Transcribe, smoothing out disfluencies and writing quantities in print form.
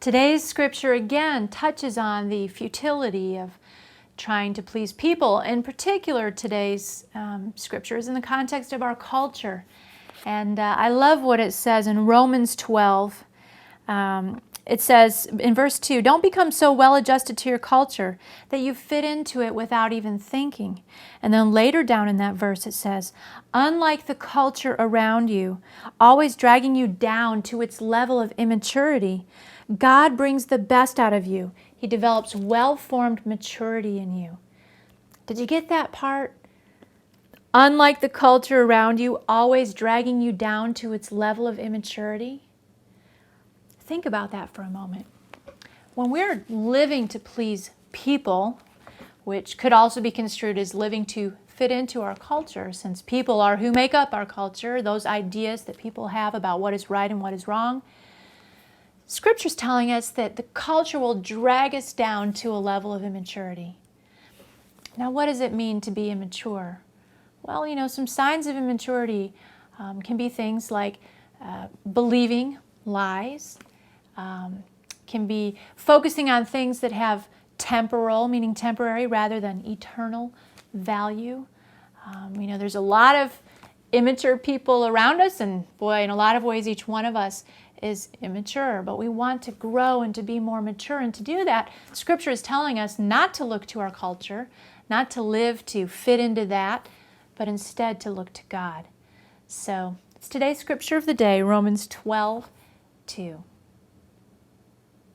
Today's scripture again touches on the futility of trying to please people. In particular, today's scripture is in the context of our culture. And I love what it says in Romans 12. It says in verse 2, "Don't become so well adjusted to your culture that you fit into it without even thinking." And then later down in that verse it says, "Unlike the culture around you, always dragging you down to its level of immaturity, God brings the best out of you. He develops well-formed maturity in you." Did you get that part? Unlike the culture around you, always dragging you down to its level of immaturity. Think about that for a moment. When we're living to please people, which could also be construed as living to fit into our culture, since people are who make up our culture, those ideas that people have about what is right and what is wrong, Scripture's telling us that the culture will drag us down to a level of immaturity. Now, what does it mean to be immature? Well, some signs of immaturity can be things like believing lies, can be focusing on things that have temporal, meaning temporary, rather than eternal value. There's a lot of immature people around us, and boy, in a lot of ways, each one of us is immature, but we want to grow and to be more mature. And to do that, Scripture is telling us not to look to our culture, not to live to fit into that, but instead to look to God. So it's today's scripture of the day, Romans 12:2.